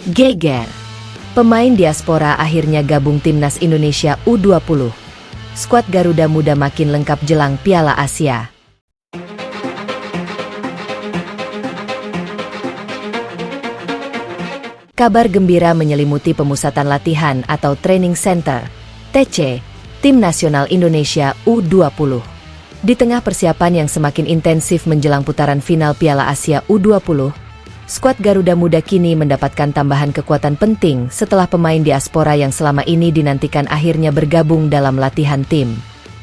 Geger. Pemain diaspora akhirnya gabung timnas Indonesia U20. Skuad Garuda Muda makin lengkap jelang Piala Asia. Kabar gembira menyelimuti pemusatan latihan atau training center, TC, Tim Nasional Indonesia U20. Di tengah persiapan yang semakin intensif menjelang putaran final Piala Asia U20, skuad Garuda Muda kini mendapatkan tambahan kekuatan penting setelah pemain diaspora yang selama ini dinantikan akhirnya bergabung dalam latihan tim.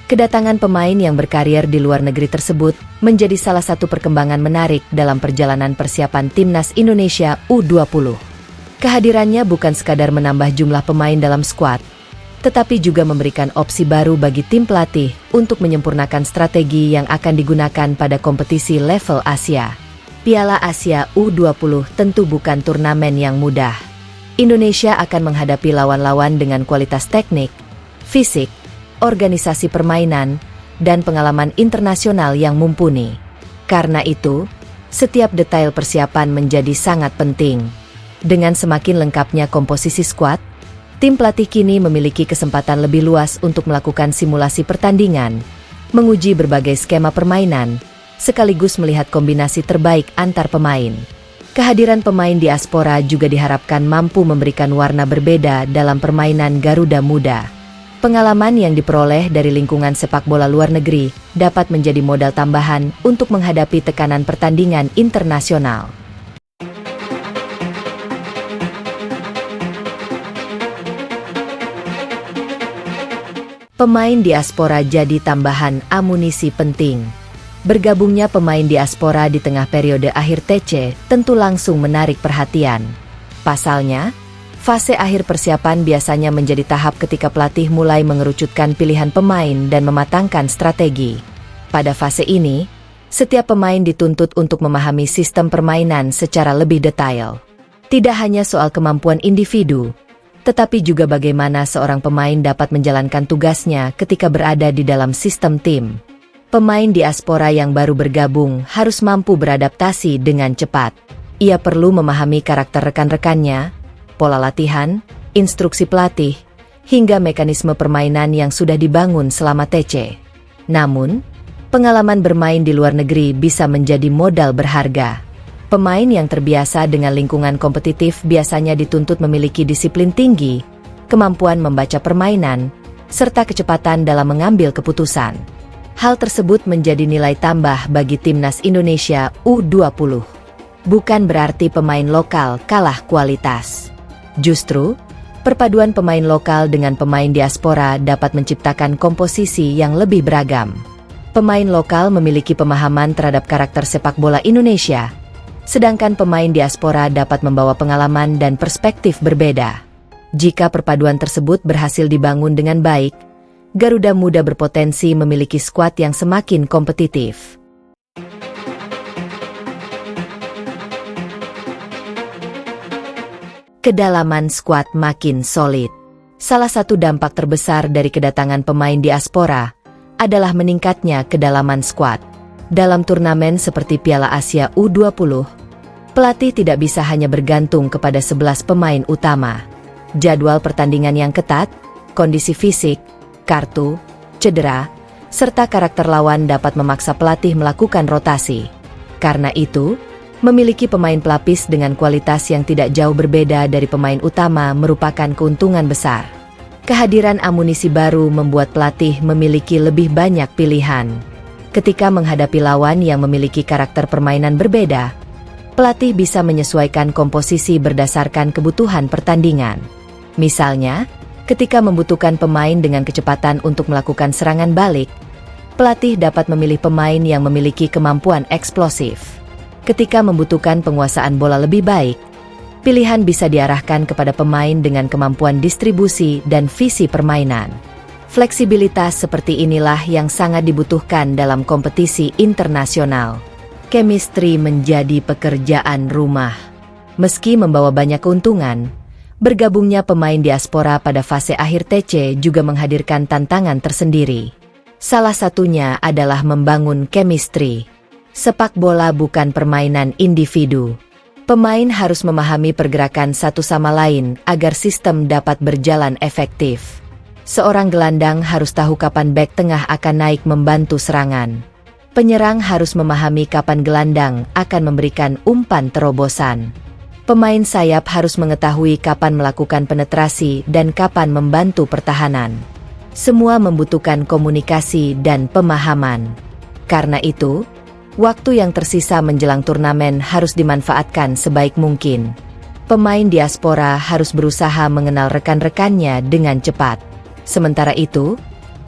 Kedatangan pemain yang berkarir di luar negeri tersebut menjadi salah satu perkembangan menarik dalam perjalanan persiapan Timnas Indonesia U20. Kehadirannya bukan sekadar menambah jumlah pemain dalam skuad, tetapi juga memberikan opsi baru bagi tim pelatih untuk menyempurnakan strategi yang akan digunakan pada kompetisi level Asia. Piala Asia U20 tentu bukan turnamen yang mudah. Indonesia akan menghadapi lawan-lawan dengan kualitas teknik, fisik, organisasi permainan, dan pengalaman internasional yang mumpuni. Karena itu, setiap detail persiapan menjadi sangat penting. Dengan semakin lengkapnya komposisi skuad, tim pelatih kini memiliki kesempatan lebih luas untuk melakukan simulasi pertandingan, menguji berbagai skema permainan, sekaligus melihat kombinasi terbaik antar pemain. Kehadiran pemain diaspora juga diharapkan mampu memberikan warna berbeda dalam permainan Garuda Muda. Pengalaman yang diperoleh dari lingkungan sepak bola luar negeri dapat menjadi modal tambahan untuk menghadapi tekanan pertandingan internasional. Pemain diaspora jadi tambahan amunisi penting. Bergabungnya pemain diaspora di tengah periode akhir TC tentu langsung menarik perhatian. Pasalnya, fase akhir persiapan biasanya menjadi tahap ketika pelatih mulai mengerucutkan pilihan pemain dan mematangkan strategi. Pada fase ini, setiap pemain dituntut untuk memahami sistem permainan secara lebih detail. Tidak hanya soal kemampuan individu, tetapi juga bagaimana seorang pemain dapat menjalankan tugasnya ketika berada di dalam sistem tim. Pemain diaspora yang baru bergabung harus mampu beradaptasi dengan cepat. Ia perlu memahami karakter rekan-rekannya, pola latihan, instruksi pelatih, hingga mekanisme permainan yang sudah dibangun selama TC. Namun, pengalaman bermain di luar negeri bisa menjadi modal berharga. Pemain yang terbiasa dengan lingkungan kompetitif biasanya dituntut memiliki disiplin tinggi, kemampuan membaca permainan, serta kecepatan dalam mengambil keputusan. Hal tersebut menjadi nilai tambah bagi Timnas Indonesia U20. Bukan berarti pemain lokal kalah kualitas. Justru, perpaduan pemain lokal dengan pemain diaspora dapat menciptakan komposisi yang lebih beragam. Pemain lokal memiliki pemahaman terhadap karakter sepak bola Indonesia, sedangkan pemain diaspora dapat membawa pengalaman dan perspektif berbeda. Jika perpaduan tersebut berhasil dibangun dengan baik, Garuda Muda berpotensi memiliki skuad yang semakin kompetitif. Kedalaman skuad makin solid. Salah satu dampak terbesar dari kedatangan pemain diaspora adalah meningkatnya kedalaman skuad. Dalam turnamen seperti Piala Asia U20, pelatih tidak bisa hanya bergantung kepada 11 pemain utama. Jadwal pertandingan yang ketat, kondisi fisik, kartu, cedera, serta karakter lawan dapat memaksa pelatih melakukan rotasi. Karena itu, memiliki pemain pelapis dengan kualitas yang tidak jauh berbeda dari pemain utama merupakan keuntungan besar. Kehadiran amunisi baru membuat pelatih memiliki lebih banyak pilihan. Ketika menghadapi lawan yang memiliki karakter permainan berbeda, pelatih bisa menyesuaikan komposisi berdasarkan kebutuhan pertandingan. Misalnya, ketika membutuhkan pemain dengan kecepatan untuk melakukan serangan balik, pelatih dapat memilih pemain yang memiliki kemampuan eksplosif. Ketika membutuhkan penguasaan bola lebih baik, pilihan bisa diarahkan kepada pemain dengan kemampuan distribusi dan visi permainan. Fleksibilitas seperti inilah yang sangat dibutuhkan dalam kompetisi internasional. Chemistry menjadi pekerjaan rumah. Meski membawa banyak keuntungan, bergabungnya pemain diaspora pada fase akhir TC juga menghadirkan tantangan tersendiri. Salah satunya adalah membangun chemistry. Sepak bola bukan permainan individu. Pemain harus memahami pergerakan satu sama lain agar sistem dapat berjalan efektif. Seorang gelandang harus tahu kapan bek tengah akan naik membantu serangan. Penyerang harus memahami kapan gelandang akan memberikan umpan terobosan. Pemain sayap harus mengetahui kapan melakukan penetrasi dan kapan membantu pertahanan. Semua membutuhkan komunikasi dan pemahaman. Karena itu, waktu yang tersisa menjelang turnamen harus dimanfaatkan sebaik mungkin. Pemain diaspora harus berusaha mengenal rekan-rekannya dengan cepat. Sementara itu,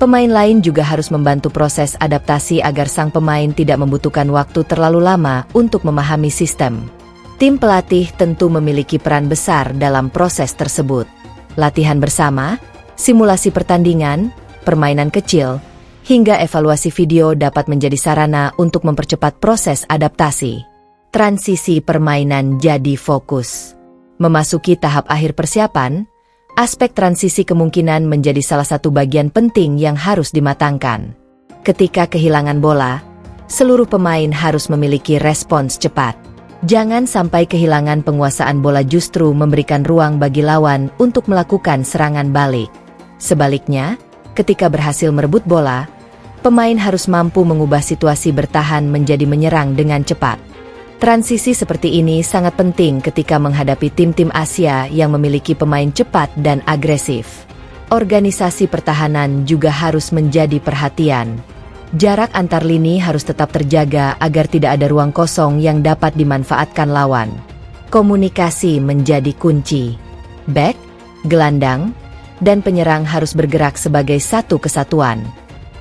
pemain lain juga harus membantu proses adaptasi agar sang pemain tidak membutuhkan waktu terlalu lama untuk memahami sistem. Tim pelatih tentu memiliki peran besar dalam proses tersebut. Latihan bersama, simulasi pertandingan, permainan kecil, hingga evaluasi video dapat menjadi sarana untuk mempercepat proses adaptasi. Transisi permainan jadi fokus. Memasuki tahap akhir persiapan, aspek transisi kemungkinan menjadi salah satu bagian penting yang harus dimatangkan. Ketika kehilangan bola, seluruh pemain harus memiliki respons cepat. Jangan sampai kehilangan penguasaan bola justru memberikan ruang bagi lawan untuk melakukan serangan balik. Sebaliknya, ketika berhasil merebut bola, pemain harus mampu mengubah situasi bertahan menjadi menyerang dengan cepat. Transisi seperti ini sangat penting ketika menghadapi tim-tim Asia yang memiliki pemain cepat dan agresif. Organisasi pertahanan juga harus menjadi perhatian. Jarak antar lini harus tetap terjaga agar tidak ada ruang kosong yang dapat dimanfaatkan lawan. Komunikasi menjadi kunci. Bek, gelandang, dan penyerang harus bergerak sebagai satu kesatuan.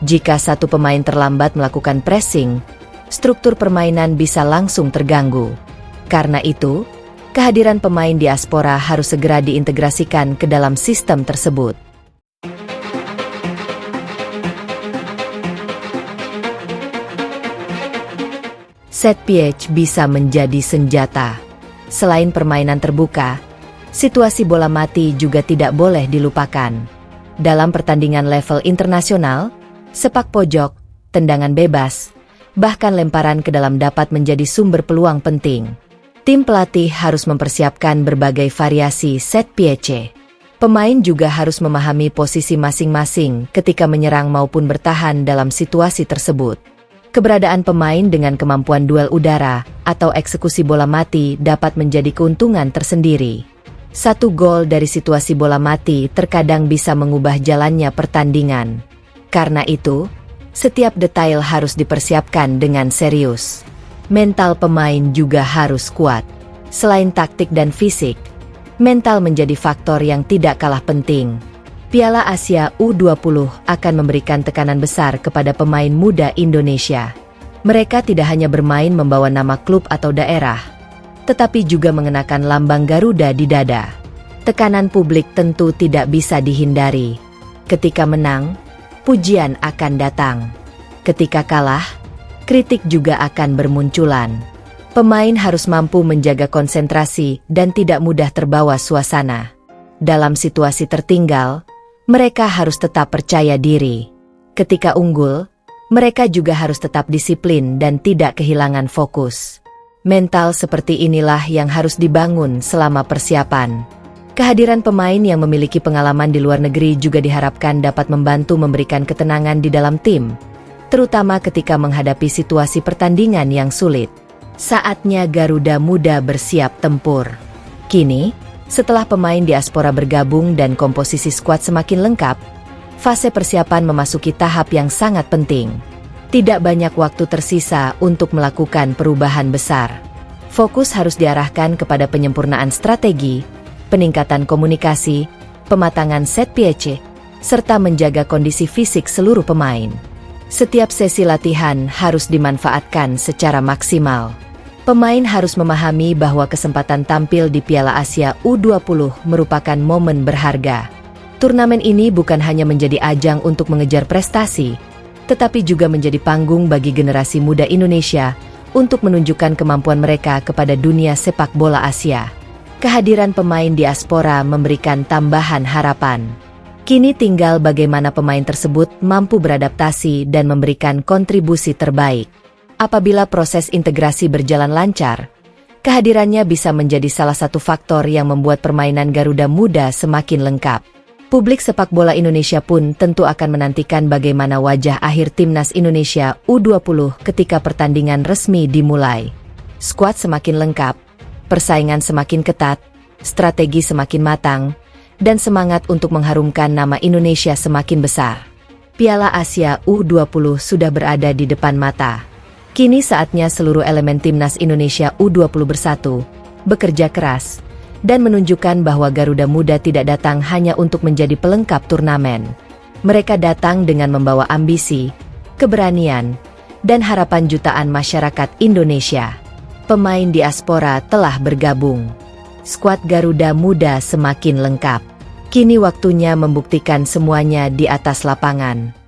Jika satu pemain terlambat melakukan pressing, struktur permainan bisa langsung terganggu. Karena itu, kehadiran pemain diaspora harus segera diintegrasikan ke dalam sistem tersebut. Set piece bisa menjadi senjata. Selain permainan terbuka, situasi bola mati juga tidak boleh dilupakan. Dalam pertandingan level internasional, sepak pojok, tendangan bebas, bahkan lemparan ke dalam dapat menjadi sumber peluang penting. Tim pelatih harus mempersiapkan berbagai variasi set piece. Pemain juga harus memahami posisi masing-masing ketika menyerang maupun bertahan dalam situasi tersebut. Keberadaan pemain dengan kemampuan duel udara atau eksekusi bola mati dapat menjadi keuntungan tersendiri. Satu gol dari situasi bola mati terkadang bisa mengubah jalannya pertandingan. Karena itu, setiap detail harus dipersiapkan dengan serius. Mental pemain juga harus kuat. Selain taktik dan fisik, mental menjadi faktor yang tidak kalah penting. Piala Asia U20 akan memberikan tekanan besar kepada pemain muda Indonesia. Mereka tidak hanya bermain membawa nama klub atau daerah, tetapi juga mengenakan lambang Garuda di dada. Tekanan publik tentu tidak bisa dihindari. Ketika menang, pujian akan datang. Ketika kalah, kritik juga akan bermunculan. Pemain harus mampu menjaga konsentrasi dan tidak mudah terbawa suasana. Dalam situasi tertinggal, mereka harus tetap percaya diri. Ketika unggul, mereka juga harus tetap disiplin dan tidak kehilangan fokus. Mental seperti inilah yang harus dibangun selama persiapan. Kehadiran pemain yang memiliki pengalaman di luar negeri juga diharapkan dapat membantu memberikan ketenangan di dalam tim, terutama ketika menghadapi situasi pertandingan yang sulit. Saatnya Garuda Muda bersiap tempur. Kini, setelah pemain diaspora bergabung dan komposisi skuad semakin lengkap, fase persiapan memasuki tahap yang sangat penting. Tidak banyak waktu tersisa untuk melakukan perubahan besar. Fokus harus diarahkan kepada penyempurnaan strategi, peningkatan komunikasi, pematangan set piece, serta menjaga kondisi fisik seluruh pemain. Setiap sesi latihan harus dimanfaatkan secara maksimal. Pemain harus memahami bahwa kesempatan tampil di Piala Asia U20 merupakan momen berharga. Turnamen ini bukan hanya menjadi ajang untuk mengejar prestasi, tetapi juga menjadi panggung bagi generasi muda Indonesia untuk menunjukkan kemampuan mereka kepada dunia sepak bola Asia. Kehadiran pemain diaspora memberikan tambahan harapan. Kini tinggal bagaimana pemain tersebut mampu beradaptasi dan memberikan kontribusi terbaik. Apabila proses integrasi berjalan lancar, Kehadirannya bisa menjadi salah satu faktor yang membuat permainan Garuda Muda semakin lengkap. Publik sepak bola Indonesia pun tentu akan menantikan bagaimana wajah akhir Timnas Indonesia U20 ketika pertandingan resmi dimulai. Skuad semakin lengkap, persaingan semakin ketat, strategi semakin matang, dan semangat untuk mengharumkan nama Indonesia semakin besar. Piala Asia U20 sudah berada di depan mata. Kini saatnya seluruh elemen Timnas Indonesia U20 bersatu, bekerja keras, dan menunjukkan bahwa Garuda Muda tidak datang hanya untuk menjadi pelengkap turnamen. Mereka datang dengan membawa ambisi, keberanian, dan harapan jutaan masyarakat Indonesia. Pemain diaspora telah bergabung. Skuad Garuda Muda semakin lengkap. Kini waktunya membuktikan semuanya di atas lapangan.